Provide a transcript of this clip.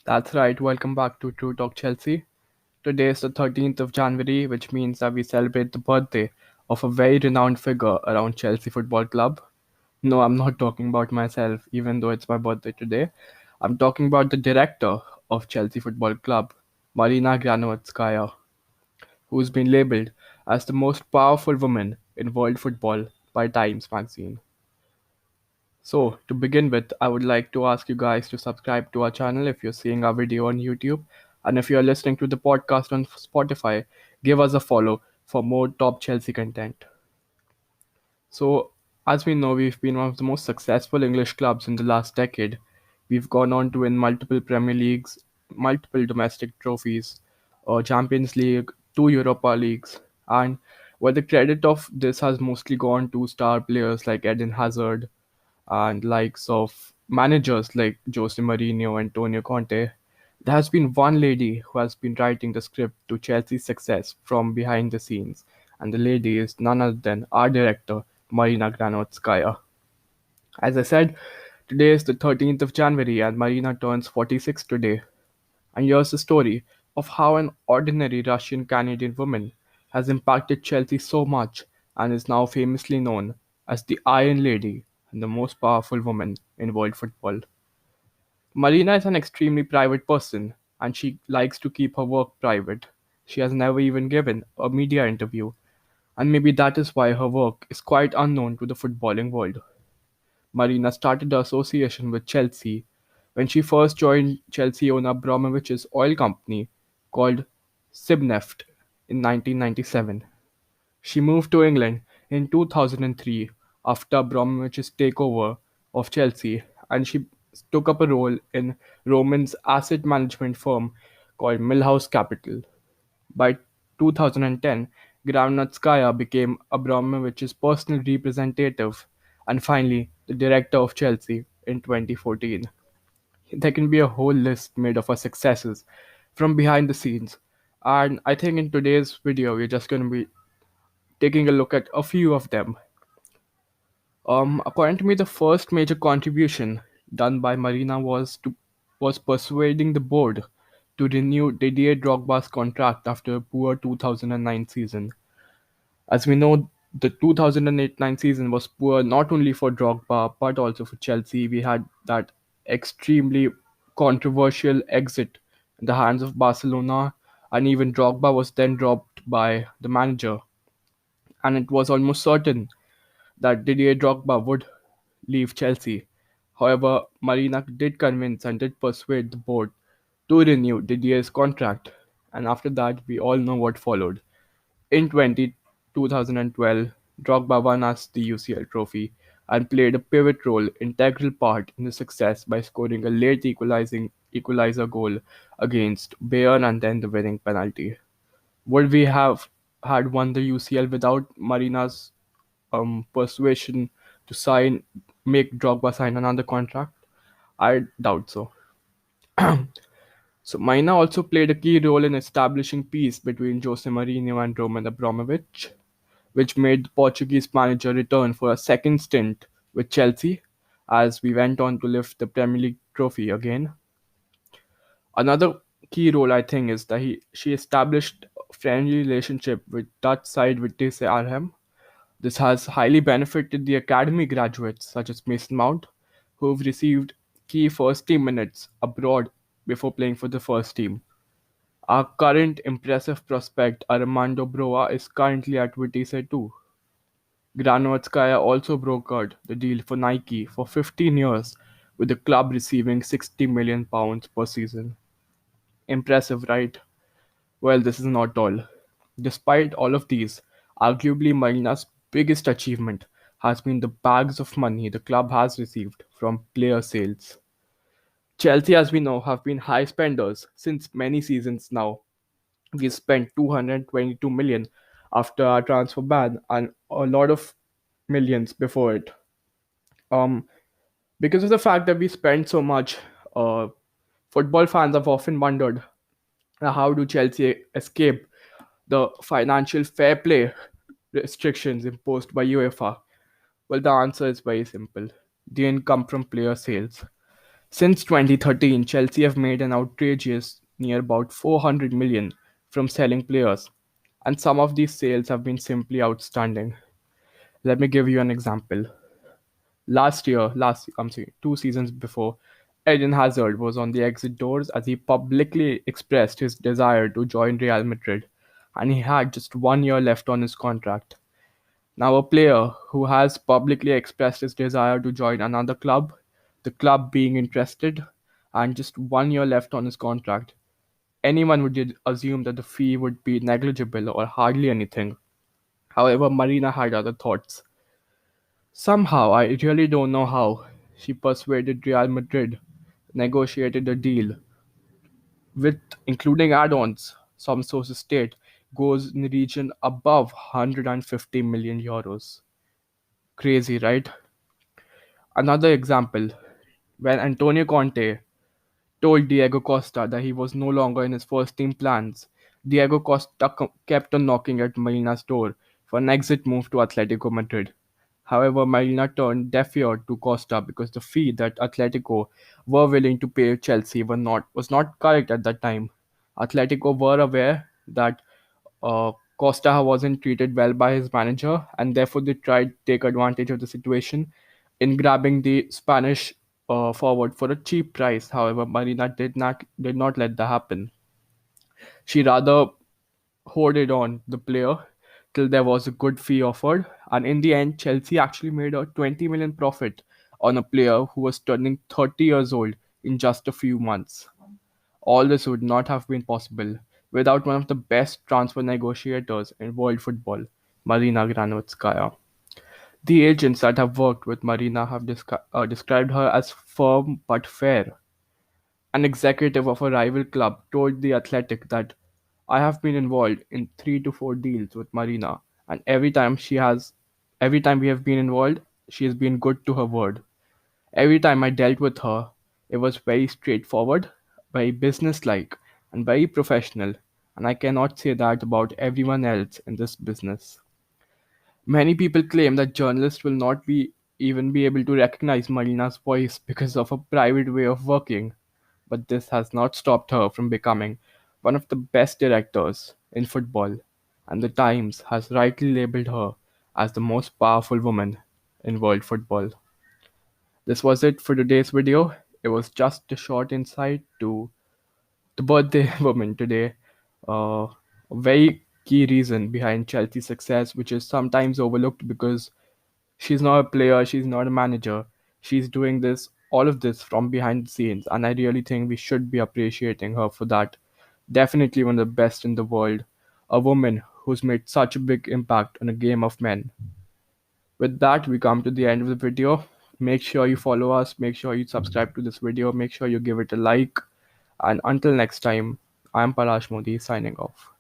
That's right, welcome back to True Talk Chelsea. Today is the 13th of January, which means that we celebrate the birthday of a very renowned figure around Chelsea Football Club. No, I'm not talking about myself, even though it's my birthday today. I'm talking about the director of Chelsea Football Club, Marina Granovskaia, who's been labeled as the most powerful woman in world football by Times magazine. So, to begin with, I would like to ask you guys to subscribe to our channel if you're seeing our video on YouTube. And if you're listening to the podcast on Spotify, give us a follow for more top Chelsea content. So, as we know, we've been one of the most successful English clubs in the last decade. We've gone on to win multiple Premier Leagues, multiple domestic trophies, a Champions League, two Europa Leagues, and where the credit of this has mostly gone to star players like Eden Hazard, and likes of managers like Jose Mourinho, Antonio Conte, there has been one lady who has been writing the script to Chelsea's success from behind the scenes, and the lady is none other than our director, Marina Granovskaia. As I said, today is the 13th of January, and Marina turns 46 today. And here's the story of how an ordinary Russian Canadian woman has impacted Chelsea so much and is now famously known as the Iron Lady and the most powerful woman in world football. Marina is an extremely private person and she likes to keep her work private. She has never even given a media interview, and maybe that is why her work is quite unknown to the footballing world. Marina started the association with Chelsea when she first joined Chelsea owner Abramovich's oil company called Sibneft in 1997. She moved to England in 2003 after Abramovich's takeover of Chelsea, and she took up a role in Roman's asset management firm called Millhouse Capital. By 2010, Gravnatskaya became Abramovich's personal representative and finally the director of Chelsea in 2014. There can be a whole list made of her successes from behind the scenes, and I think in today's video we're just going to be taking a look at a few of them. According to me, the first major contribution done by Marina was persuading the board to renew Didier Drogba's contract after a poor 2009 season. As we know, the 2008-9 season was poor not only for Drogba but also for Chelsea. We had that extremely controversial exit in the hands of Barcelona, and even Drogba was then dropped by the manager. And it was almost certain that Didier Drogba would leave Chelsea. However, Marina did convince and did persuade the board to renew Didier's contract, and after that, we all know what followed. In 2012, Drogba won us the UCL trophy and played a pivot role, integral part in the success by scoring a late equalizing equalizer goal against Bayern and then the winning penalty. Would we have had won the UCL without Marina's persuasion to make Drogba sign another contract? I doubt so. So Marina also played a key role in establishing peace between Jose Mourinho and Roman Abramovich, which made the Portuguese manager return for a second stint with Chelsea, as we went on to lift the Premier League trophy again. Another key role, I think, is that she established a friendly relationship with Dutch side Vitesse Arnhem. This has highly benefited the academy graduates such as Mason Mount, who've received key first team minutes abroad before playing for the first team. Our current impressive prospect Armando Broa is currently at Vitesse too. Granovskaya also brokered the deal for Nike for 15 years, with the club receiving £60 million per season. Impressive, right? Well, this is not all. Despite all of these, arguably Marina's biggest achievement has been the bags of money the club has received from player sales. Chelsea, as we know, have been high spenders since many seasons now. We spent 222 million after our transfer ban and a lot of millions before it. Um, because of the fact that we spent so much, uh, football fans have often wondered, how do Chelsea escape the financial fair play restrictions imposed by UEFA? Well, the answer is very simple: the income from player sales. Since 2013, Chelsea have made an outrageous near about 400 million from selling players, and some of these sales have been simply outstanding. Let me give you an example. I'm sorry, 2 seasons before, Eden Hazard was on the exit doors as he publicly expressed his desire to join Real Madrid, and he had just 1 year left on his contract. Now, a player who has publicly expressed his desire to join another club, the club being interested, and just 1 year left on his contract, anyone would assume that the fee would be negligible or hardly anything. However, Marina had other thoughts. Somehow, I really don't know how, she persuaded Real Madrid, negotiated a deal with including add-ons. Some sources state goes in the region above 150 million euros. Crazy, right? Another example, when Antonio Conte told Diego Costa that he was no longer in his first team plans, Diego Costa kept on knocking at Marina's door for an exit move to Atletico Madrid. However, Marina turned deaf ear to Costa because the fee that Atletico were willing to pay Chelsea was not correct at that time. Atletico were aware that Costa wasn't treated well by his manager, and therefore they tried to take advantage of the situation in grabbing the Spanish forward for a cheap price. However, Marina did not let that happen. She rather hoarded on the player till there was a good fee offered, and in the end, Chelsea actually made a 20 million profit on a player who was turning 30 years old in just a few months. All this would not have been possible without one of the best transfer negotiators in world football, Marina Granovskaia. The agents that have worked with Marina have described her as firm but fair. An executive of a rival club told The Athletic that I have been involved in 3 to 4 deals with Marina, and every time we have been involved, she has been good to her word. Every time I dealt with her, it was very straightforward, very businesslike, and very professional, and I cannot say that about everyone else in this business. Many people claim that journalists will not be even be able to recognize Marina's voice because of her private way of working, but this has not stopped her from becoming one of the best directors in football, and the Times has rightly labeled her as the most powerful woman in world football. This was it for today's video. It was just a short insight to the birthday woman today. A very key reason behind Chelsea's success, which is sometimes overlooked because she's not a player, she's not a manager. She's doing all of this from behind the scenes, and I really think we should be appreciating her for that. Definitely one of the best in the world. A woman who's made such a big impact on a game of men. With that, we come to the end of the video. Make sure you follow us, make sure you subscribe to this video, make sure you give it a like. And until next time, I'm Parash Modi signing off.